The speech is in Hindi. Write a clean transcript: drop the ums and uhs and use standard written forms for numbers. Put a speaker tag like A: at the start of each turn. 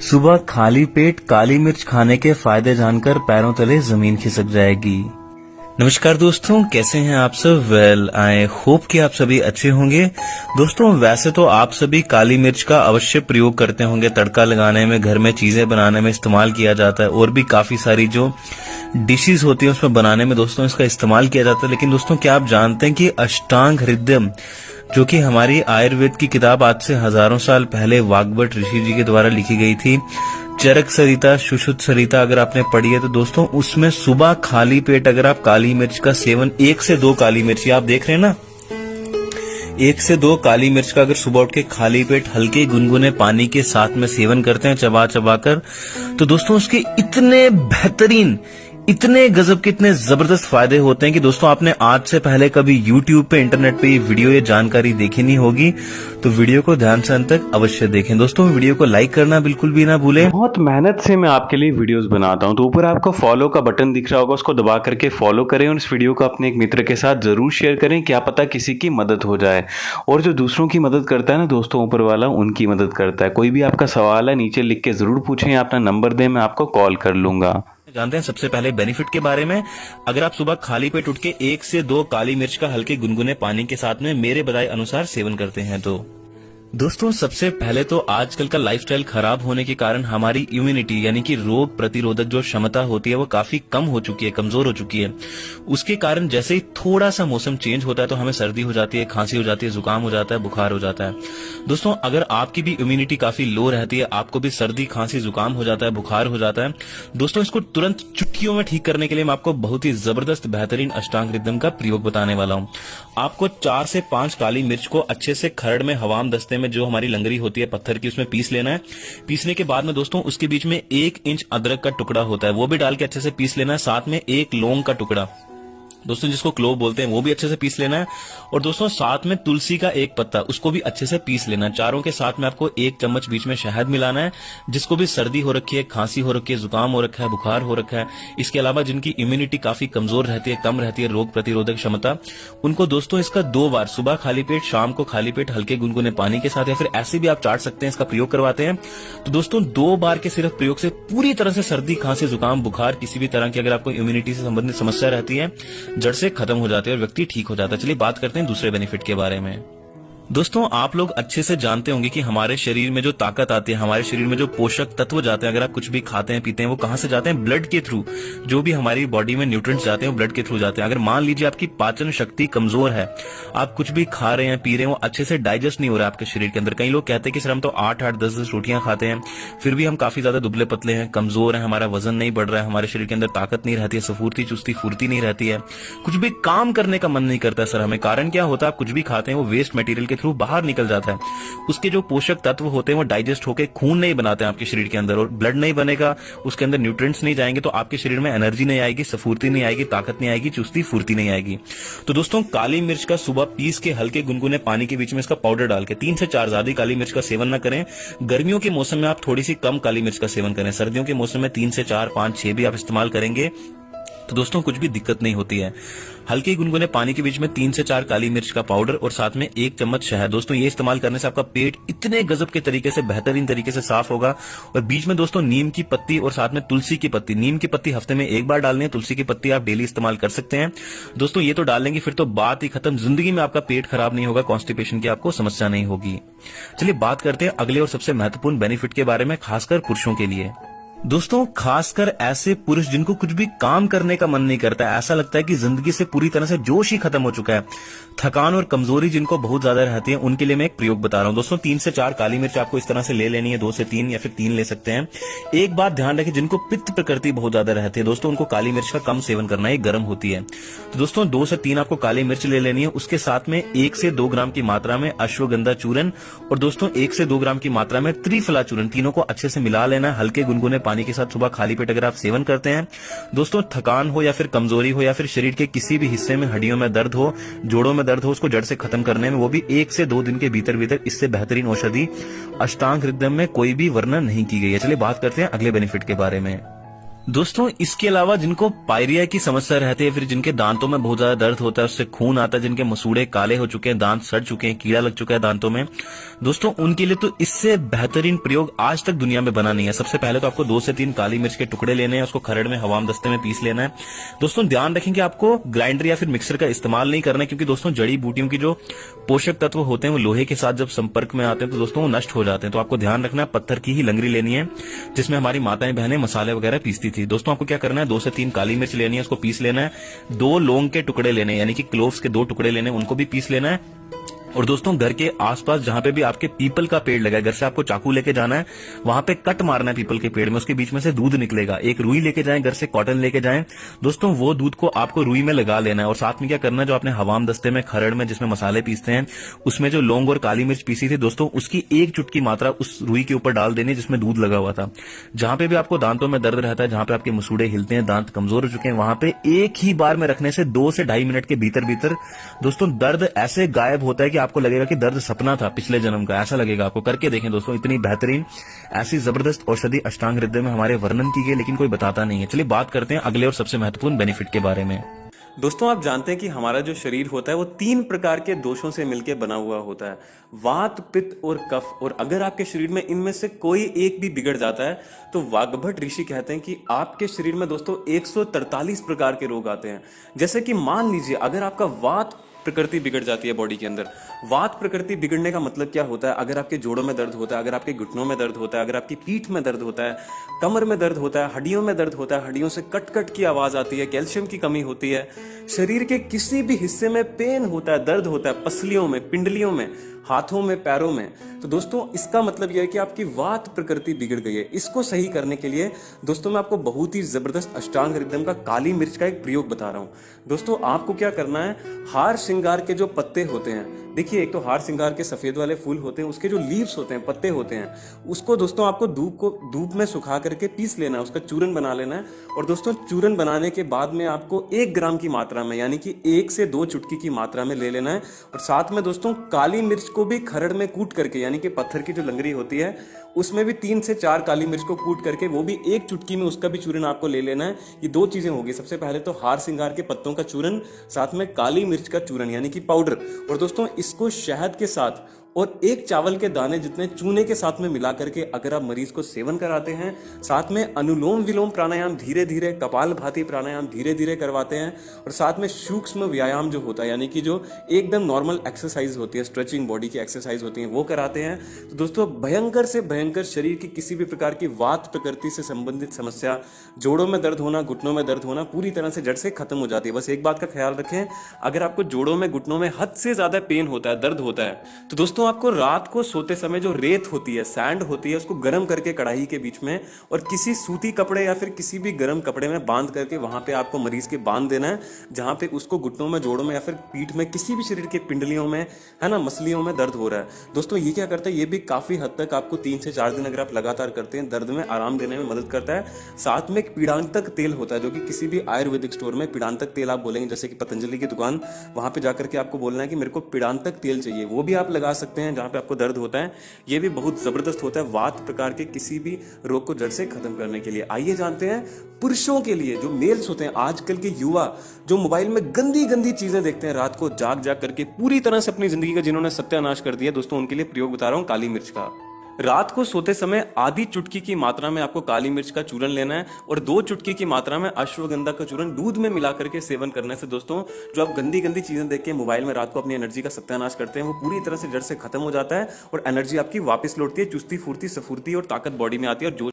A: सुबह खाली पेट काली मिर्च खाने के फायदे जानकर पैरों तले जमीन खिसक जाएगी। नमस्कार दोस्तों, कैसे हैं आप सब? वेल, आई होप कि आप सभी अच्छे होंगे। दोस्तों, वैसे तो आप सभी काली मिर्च का अवश्य प्रयोग करते होंगे, तड़का लगाने में, घर में चीजें बनाने में इस्तेमाल किया जाता है, और भी काफी सारी जो डिशेस होती है उसमें बनाने में दोस्तों इसका इस्तेमाल किया जाता है। लेकिन दोस्तों, क्या आप जानते हैं कि अष्टांग हृदयम, जो कि हमारी आयुर्वेद की किताब आज से हजारों साल पहले वाग्भट ऋषि जी के द्वारा लिखी गई थी, चरक सरिता सुश्रुत सरिता, अगर आपने पढ़ी है तो दोस्तों उसमें सुबह खाली पेट अगर आप काली मिर्च का सेवन 1 से 2 काली मिर्च, आप देख रहे हैं ना, 1 से 2 काली मिर्च का अगर सुबह उठ के खाली पेट हल्के गुनगुने पानी के साथ में सेवन करते हैं चबा चबा कर, तो दोस्तों उसके इतने बेहतरीन, इतने गजब के, इतने जबरदस्त फायदे होते हैं कि दोस्तों आपने आज से पहले कभी YouTube पे, इंटरनेट पे ये वीडियो, ये जानकारी देखी नहीं होगी, तो वीडियो को ध्यान से अंत तक अवश्य देखें। दोस्तों, वीडियो को लाइक करना बिल्कुल भी ना भूलें।
B: बहुत मेहनत से मैं आपके लिए वीडियोस बनाता हूं, तो ऊपर आपको फॉलो का बटन दिख रहा होगा, उसको दबा करके फॉलो करें और इस वीडियो को अपने एक मित्र के साथ जरूर शेयर करें, क्या पता किसी की मदद हो जाए। और जो दूसरों की मदद करता है ना दोस्तों, ऊपर वाला उनकी मदद करता है। कोई भी आपका सवाल है नीचे लिख के जरूर पूछें, अपना नंबर दें, मैं आपको कॉल कर लूंगा।
A: जानते हैं सबसे पहले बेनिफिट के बारे में। अगर आप सुबह खाली पेट उठ के 1 से 2 काली मिर्च का हल्के गुनगुने पानी के साथ में मेरे बताए अनुसार सेवन करते हैं तो दोस्तों, सबसे पहले तो आजकल का लाइफस्टाइल खराब होने के कारण हमारी इम्यूनिटी यानी कि रोग प्रतिरोधक जो क्षमता होती है वो काफी कम हो चुकी है, कमजोर हो चुकी है। उसके कारण जैसे ही थोड़ा सा मौसम चेंज होता है तो हमें सर्दी हो जाती है, खांसी हो जाती है, जुकाम हो जाता है, बुखार हो जाता है। दोस्तों, अगर आपकी भी इम्यूनिटी काफी लो रहती है, आपको भी सर्दी खांसी जुकाम हो जाता है, बुखार हो जाता है, दोस्तों इसको तुरंत चुटकियों में ठीक करने के लिए मैं आपको बहुत ही जबरदस्त बेहतरीन अष्टांग हृदयम का प्रयोग बताने वाला हूं। आपको 4 से 5 काली मिर्च को अच्छे से खरड़ में, हवाम दस्ते में, जो हमारी लंगरी होती है पत्थर की, उसमें पीस लेना है। पीसने के बाद में दोस्तों उसके बीच में 1 इंच अदरक का टुकड़ा होता है, वो भी डाल के अच्छे से पीस लेना है। साथ में 1 लौंग का टुकड़ा, दोस्तों जिसको क्लोव बोलते हैं, वो भी अच्छे से पीस लेना है। और दोस्तों साथ में तुलसी का 1 पत्ता, उसको भी अच्छे से पीस लेना है। चारों के साथ में आपको 1 चम्मच बीच में शहद मिलाना है। जिसको भी सर्दी हो रखी है, खांसी हो रखी है, जुकाम हो रखा है, बुखार हो रखा है, इसके अलावा जिनकी इम्यूनिटी काफी कमजोर रहती है, कम रहती है, रोग प्रतिरोधक क्षमता, उनको दोस्तों इसका 2 बार, सुबह खाली पेट, शाम को खाली पेट हल्के गुनगुने पानी के साथ, या फिर ऐसे भी आप चाट सकते हैं, इसका प्रयोग करवाते हैं। तो दोस्तों 2 बार के सिर्फ प्रयोग से पूरी तरह से सर्दी, खांसी, जुकाम, बुखार, किसी भी तरह की अगर आपको इम्यूनिटी से संबंधित समस्या रहती है, जड़ से खत्म हो जाती है और व्यक्ति ठीक हो जाता है। चलिए बात करते हैं दूसरे बेनिफिट के बारे में। दोस्तों, आप लोग अच्छे से जानते होंगे कि हमारे शरीर में जो ताकत आती है, हमारे शरीर में जो पोषक तत्व जाते हैं, अगर आप कुछ भी खाते हैं पीते हैं, वो कहां से जाते हैं? ब्लड के थ्रू। जो भी हमारी बॉडी में न्यूट्रिएंट्स जाते हैं वो ब्लड के थ्रू जाते हैं। अगर मान लीजिए आपकी पाचन शक्ति कमजोर है, आप कुछ भी खा रहे हैं, पी रहे हैं, वो अच्छे से डाइजेस्ट नहीं हो रहा है आपके शरीर के अंदर। कई लोग कहते हैं कि सर हम तो 8-8, 10-10 रोटियां खाते हैं, फिर भी हम काफी ज्यादा दुबले पतले हैं, कमजोर हैं, हमारा वजन नहीं बढ़ रहा है, हमारे शरीर के अंदर ताकत नहीं रहती है, सफूर्ती चुस्ती फुर्ती नहीं रहती है, कुछ भी काम करने का मन नहीं करता सर हमें। कारण क्या होता है? आप कुछ भी खाते हैं वो वेस्ट मटेरियल के थ्रू बाहर निकल जाता है। उसके जो पोषक तत्व होते हैं वो डाइजेस्ट होकर खून नहीं बनाते हैं आपके शरीर के अंदर, और ब्लड नहीं बनेगा, उसके अंदर न्यूट्रिएंट्स नहीं जाएंगे, तो आपके शरीर में एनर्जी नहीं आएगी, सफूर्ती नहीं आएगी, ताकत नहीं आएगी, चुस्ती फुर्ती नहीं आएगी। तो दोस्तों, काली मिर्च का सुबह पीस के हल्के गुनगुने पानी के बीच में इसका पाउडर डाल के 3 से 4, ज्यादा काली मिर्च का सेवन न करें। गर्मियों के मौसम में आप थोड़ी सी कम काली मिर्च का सेवन करें। सर्दियों के मौसम में 3 से 4, 5, 6 भी आप इस्तेमाल करेंगे तो दोस्तों कुछ भी दिक्कत नहीं होती है। हल्के गुनगुने पानी के बीच में 3 से 4 काली मिर्च का पाउडर और साथ में 1 चम्मच शहद। दोस्तों ये इस्तेमाल करने से आपका पेट इतने गजब के तरीके से, बेहतरीन तरीके से साफ होगा। और बीच में दोस्तों नीम की पत्ती और साथ में तुलसी की पत्ती, नीम की पत्ती हफ्ते में 1 बार डालनी है, तुलसी की पत्ती आप डेली इस्तेमाल कर सकते हैं। दोस्तों ये तो डाल लेंगे फिर तो बात ही खत्म, जिंदगी में आपका पेट खराब नहीं होगा, कॉन्स्टिपेशन की आपको समस्या नहीं होगी। चलिए बात करते हैं अगले और सबसे महत्वपूर्ण बेनिफिट के बारे में, खासकर पुरुषों के लिए। दोस्तों खासकर ऐसे पुरुष जिनको कुछ भी काम करने का मन नहीं करता है, ऐसा लगता है कि जिंदगी से पूरी तरह से जोश ही खत्म हो चुका है, थकान और कमजोरी जिनको बहुत ज्यादा रहती है, उनके लिए मैं एक प्रयोग बता रहा हूं। दोस्तों 3 से 4 काली मिर्च आपको इस तरह से ले लेनी है, 2 से 3 या फिर 3 ले सकते हैं। एक बात ध्यान रखें, जिनको पित्त प्रकृति बहुत ज्यादा रहती है दोस्तों, उनको काली मिर्च का कम सेवन करना है, गर्म होती है। तो दोस्तों 2 से 3 आपको काली मिर्च ले लेनी है। उसके साथ में 1 से 2 ग्राम की मात्रा में अश्वगंधा चूर्ण और दोस्तों 1 से 2 ग्राम की मात्रा में त्रिफला चूर्ण, तीनों को अच्छे से मिला लेना है हल्के गुनगुने पानी के साथ। सुबह खाली पेट अगर आप सेवन करते हैं दोस्तों, थकान हो या फिर कमजोरी हो या फिर शरीर के किसी भी हिस्से में हड्डियों में दर्द हो, जोड़ों में दर्द हो, उसको जड़ से खत्म करने में, वो भी 1 से 2 दिन के भीतर भीतर, इससे बेहतरीन औषधि अष्टांग हृदयम में कोई भी वर्णन नहीं की गई है। चलिए बात करते हैं अगले बेनिफिट के बारे में। दोस्तों इसके अलावा जिनको पायरिया की समस्या रहती है, फिर जिनके दांतों में बहुत ज्यादा दर्द होता है, उससे खून आता है, जिनके मसूड़े काले हो चुके हैं, दांत सड़ चुके हैं, कीड़ा लग चुका है दांतों में, दोस्तों उनके लिए तो इससे बेहतरीन प्रयोग आज तक दुनिया में बना नहीं है। सबसे पहले तो आपको 2 से 3 काली मिर्च के टुकड़े लेने हैं, उसको खरड़ में हवाम दस्ते में पीस लेना है। दोस्तों ध्यान रखें कि आपको ग्राइंडर या फिर मिक्सर का इस्तेमाल नहीं करना है, क्योंकि दोस्तों जड़ी बूटियों की जो पोषक तत्व होते हैं वो लोहे के साथ जब संपर्क में आते हैं तो दोस्तों वो नष्ट हो जाते हैं। तो आपको ध्यान रखना है पत्थर की ही लंगरी लेनी है, जिसमें हमारी माताएं बहनें मसाले वगैरह पीसती थी। दोस्तों आपको क्या करना है, 2 से 3 काली मिर्च लेनी है, उसको पीस लेना है। 2 लौंग के टुकड़े लेने, यानी कि क्लोव्स के 2 टुकड़े लेने, उनको भी पीस लेना है। और दोस्तों घर के आसपास जहां पे भी आपके पीपल का पेड़ लगा है, घर से आपको चाकू लेके जाना है, वहां पे कट मारना है पीपल के पेड़ में, उसके बीच में से दूध निकलेगा। एक रुई लेके जाएं, घर से कॉटन लेके जाएं, दोस्तों वो दूध को आपको रुई में लगा लेना है। और साथ में क्या करना है, जो आपने हवाम दस्ते में खरड़ में जिसमें मसाले पीसते हैं, उसमें जो लौंग और काली मिर्च पीसी थी दोस्तों, उसकी 1 चुटकी मात्रा उस रुई के ऊपर डाल देनी जिसमें दूध लगा हुआ था। जहां पे भी आपको दांतों में दर्द रहता है, जहां पे आपके मसूड़े हिलते हैं, दांत कमजोर हो चुके हैं, वहां पे एक ही बार में रखने से 2 से 2.5 मिनट के भीतर भीतर दोस्तों दर्द ऐसे गायब होता है कि आपको लगेगा कि दर्द सपना था पिछले जन्म का, ऐसा लगेगा आपको। करके देखें दोस्तों, इतनी बेहतरीन ऐसी जबरदस्त औषधि अष्टांग हृदय में हमारे वर्णन की गई, लेकिन कोई बताता नहीं है। चलिए बात करते हैं अगले और सबसे महत्वपूर्ण बेनिफिट के बारे में।
C: दोस्तों आप जानते हैं कि हमारा जो शरीर होता है वो 3 प्रकार के दोषों से मिलकर बना हुआ होता है, वात, पित्त और कफ। और अगर आपके शरीर में इनमें से कोई एक भी बिगड़ जाता है तो वाग्भट ऋषि कहते हैं कि आपके शरीर में दोस्तों 143 प्रकार के रोग आते हैं। जैसे कि मान लीजिए अगर आपका वात प्रकृति बिगड़ जाती है बॉडी के अंदर। वात प्रकृति बिगड़ने का मतलब क्या होता है, अगर आपके जोड़ों में दर्द होता है, अगर आपके घुटनों में दर्द होता है, अगर आपकी पीठ में दर्द होता है, कमर में दर्द होता है, हड्डियों में दर्द होता है, हड्डियों से कट कट की आवाज आती है, कैल्शियम की कमी होती है, शरीर के किसी भी हिस्से में पेन होता है, दर्द होता है, पसलियों में, पिंडलियों में, हाथों में, पैरों में, तो दोस्तों इसका मतलब यह है कि आपकी वात प्रकृति बिगड़ गई है। इसको सही करने के लिए दोस्तों मैं आपको बहुत ही जबरदस्त अष्टांग हृदय का काली मिर्च का एक प्रयोग बता रहा हूं। दोस्तों आपको क्या करना है, हार श्रृंगार के जो पत्ते होते हैं, देखिए एक तो हार श्रृंगार के सफेद वाले फूल होते हैं, उसके जो लीव्स होते हैं, पत्ते होते हैं, उसको दोस्तों आपको धूप में सुखा करके पीस लेना है, उसका चूरन बना लेना है। और दोस्तों चूरन बनाने के बाद में आपको 1 ग्राम की मात्रा में, यानी कि 1 से 2 चुटकी की मात्रा में ले लेना है। और साथ में दोस्तों काली मिर्च को भी खरड़ में कूट करके, यानी कि पत्थर की जो लंगरी होती है उसमें भी 3 से 4 काली मिर्च को कूट करके, वो भी 1 चुटकी में उसका भी चूरन आपको ले लेना है। ये 2 चीजें होगी, सबसे पहले तो हार श्रृंगार के पत्तों का चूरन, साथ में काली मिर्च का चूरन यानी कि पाउडर। और दोस्तों इसको शहद के साथ और 1 चावल के दाने जितने चूने के साथ में मिला करके अगर आप मरीज को सेवन कराते हैं, साथ में अनुलोम विलोम प्राणायाम धीरे धीरे, कपाल भाती प्राणायाम धीरे धीरे करवाते हैं, और साथ में सूक्ष्म व्यायाम जो होता है, यानी कि जो एकदम नॉर्मल एक्सरसाइज होती है, स्ट्रेचिंग बॉडी की एक्सरसाइज होती है, वो कराते हैं, तो दोस्तों भयंकर से भयंकर शरीर की किसी भी प्रकार की वात प्रकृति से संबंधित समस्या, जोड़ों में दर्द होना, घुटनों में दर्द होना, पूरी तरह से जड़ से खत्म हो जाती है। बस एक बात का ख्याल रखें, अगर आपको जोड़ों में, घुटनों में हद से ज्यादा पेन होता है, दर्द होता है, तो दोस्तों आपको रात को सोते समय जो रेत होती है, सैंड होती है, उसको गर्म करके कढ़ाई के बीच में और किसी सूती कपड़े या फिर किसी भी गर्म कपड़े में बांध करके वहां पे आपको मरीज के बांध देना है, जहां पे उसको घुटनों में, जोड़ों में या फिर पीठ में, किसी भी शरीर के पिंडलियों में, है ना, मसलियों में दर्द हो रहा है। दोस्तों ये क्या करता है, ये भी काफी हद तक आपको 3 से 4 दिन अगर आप लगातार करते हैं, दर्द में आराम देने में मदद करता है। साथ में एक पीड़ांतक तेल होता है, जो कि किसी भी आयुर्वेदिक स्टोर में पीड़ांतक तेल आप बोलेंगे, जैसे कि पतंजलि की दुकान, वहां पे जाकर के आपको बोलना है कि मेरे को पीड़ांतक तेल चाहिए, वो भी आप लगा सकते हैं जहां पे आपको दर्द होता है। ये भी बहुत जबरदस्त होता है वात प्रकार के किसी भी रोग को जड़ से खत्म करने के लिए। आइए जानते हैं पुरुषों के लिए, जो मेल्स होते हैं, आजकल के युवा जो मोबाइल में गंदी गंदी चीजें देखते हैं, रात को जाग जाग करके पूरी तरह से अपनी जिंदगी का जिन्होंने सत्यानाश कर दिया, दोस्तों उनके लिए प्रयोग बता रहा हूं काली मिर्च का। रात को सोते समय आधी चुटकी की मात्रा में आपको काली मिर्च का चूरन लेना है और 2 चुटकी की मात्रा में अश्वगंधा का चूरन दूध में मिला करके सेवन करने से दोस्तों जो आप गंदी गंदी चीजें देख के मोबाइल में रात को अपनी एनर्जी का सत्यानाश करते हैं, वो पूरी तरह से जड़ से खत्म हो जाता है और एनर्जी आपकी वापस लौटती है, चुस्ती फुर्ती, सफुर्ती और ताकत बॉडी में आती है और जो